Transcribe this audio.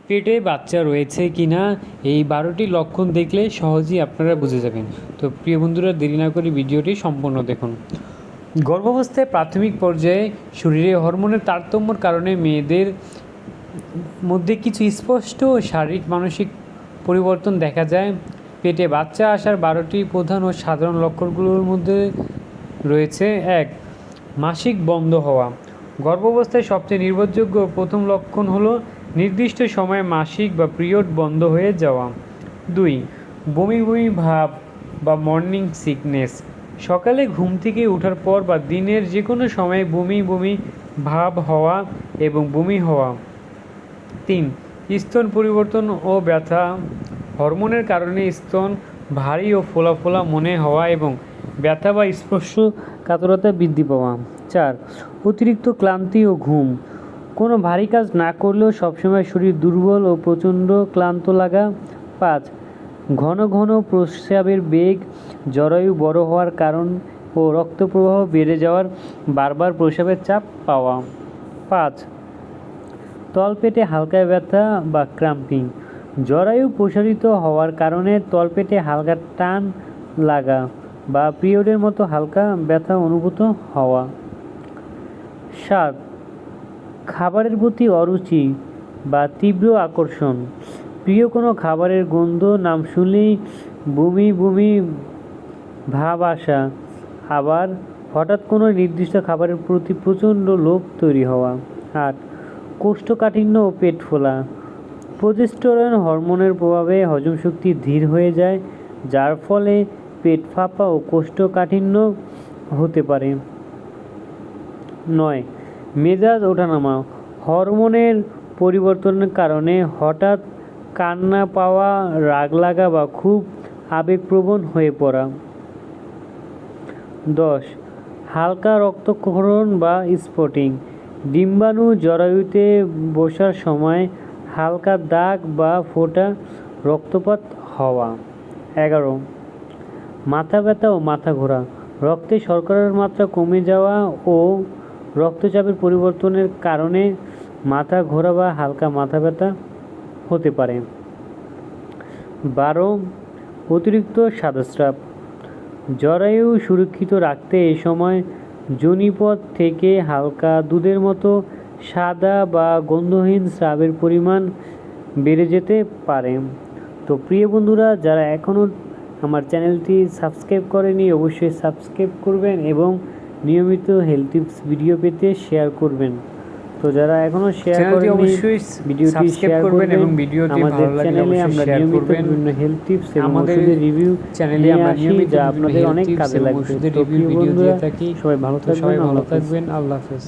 পেটে বাচ্চা রয়েছে কি না এই 12টি লক্ষণ দেখলে সহজেই আপনারা বুঝে যাবেন। তো প্রিয় বন্ধুরা, দেরি না করে ভিডিওটি সম্পূর্ণ দেখুন। গর্ভাবস্থায় প্রাথমিক পর্যায়ে শরীরে হরমোনের তারতম্যের কারণে মেয়েদের মধ্যে কিছু স্পষ্ট শারীরিক মানসিক পরিবর্তন দেখা যায়। পেটে বাচ্চা আসার 12টি প্রধান ও সাধারণ লক্ষণগুলোর মধ্যে রয়েছে: 1. মাসিক বন্ধ হওয়া। গর্ভাবস্থায় সবচেয়ে নির্ভরযোগ্য প্রথম লক্ষণ হলো নির্দিষ্ট সময়ে মাসিক বা পিরিয়ড বন্ধ হয়ে যাওয়া। 2. বমি বমি ভাব বা মর্নিং সিকনেস। সকালে ঘুম থেকে ওঠার পর বা দিনের যে কোনো সময়ে বমি বমি ভাব হওয়া এবং বমি হওয়া। 3. স্তন পরিবর্তন ও ব্যথা। হরমোনের কারণে স্তন ভারী ও ফোলা ফোলা মনে হওয়া এবং ব্যথা বা স্পর্শকাতরতা বৃদ্ধি পাওয়া। 4. অতিরিক্ত ক্লান্তি ও ঘুম। কোনো ভারী কাজ না করলেও সবসময় শরীর দুর্বল ও প্রচণ্ড ক্লান্ত লাগা। 5. ঘন ঘন প্রস্রাবের বেগ, জরায়ু বড় হওয়ার কারণ ও রক্তপ্রবাহ বেড়ে যাওয়ার বারবার প্রস্রাবের চাপ পাওয়া। 5. তলপেটে হালকা ব্যথা বা ক্রাম্পিং। জরায়ু প্রসারিত হওয়ার কারণে তলপেটে হালকা টান লাগা বা পিরিয়ডের মতো হালকা ব্যথা অনুভূত হওয়া। 7. খাবারের প্রতি অরুচি বা তীব্র আকর্ষণ। প্রিয় কোনো খাবারের গন্ধ, নাম শুনলেই বমি বমি ভাব আসা, আবার হঠাৎ কোনো নির্দিষ্ট খাবারের প্রতি প্রচণ্ড লোভ তৈরি হওয়া। 8. কোষ্ঠকাঠিন্য ও পেট ফোলা। প্রোজেস্টেরন হরমোনের প্রভাবে হজম শক্তি ধীর হয়ে যায়, যার ফলে পেট ফাঁপা ও কোষ্ঠকাঠিন্য হতে পারে। 9. মেজাজ ওঠানামা। হরমোনের পরিবর্তনের কারণে হঠাৎ কান্না পাওয়া, রাগ লাগা বা খুব আবেগপ্রবণ হয়ে পড়া। 10. হালকা রক্তক্ষরণ বা স্পটিং। ডিম্বাণু জরায়ুতে বসার সময় হালকা দাগ বা ফোঁটা রক্তপাত হওয়া। 11. মাথা ব্যথা ও মাথা ঘোরা। রক্তে শর্করার মাত্রা কমে যাওয়া ও রক্তচাপের পরিবর্তনের কারণে মাথা ঘোরা বা হালকা মাথা ব্যথা হতে পারে। 12. অতিরিক্ত সাদাস্রাব। জরায়ু সুরক্ষিত রাখতে এ সময় যোনিপথ থেকে হালকা দুধের মতো সাদা বা গন্ধহীন স্রাবের পরিমাণ বেড়ে যেতে পারে। তো প্রিয় বন্ধুরা, যারা এখনও আমার চ্যানেলটি সাবস্ক্রাইব করেনি অবশ্যই সাবস্ক্রাইব করবেন এবং নিয়মিত হেলথ টিপস ভিডিও পেতে শেয়ার করবেন। তো যারা এখনো শেয়ার করেননি অবশ্যই ভিডিওটি শেয়ার করবেন এবং ভিডিওটি ভালো লাগলে অবশ্যই শেয়ার করবেন। বিভিন্ন হেলথ টিপস এবং ওষুধের রিভিউ চ্যানেলে আমরা নিয়মিত যা আপনাদের অনেক কাজে লাগবে। ওষুধের রিভিউ ভিডিও দিয়ে থাকি। সবাই ভালো থাকবেন। আল্লাহ হাফেজ।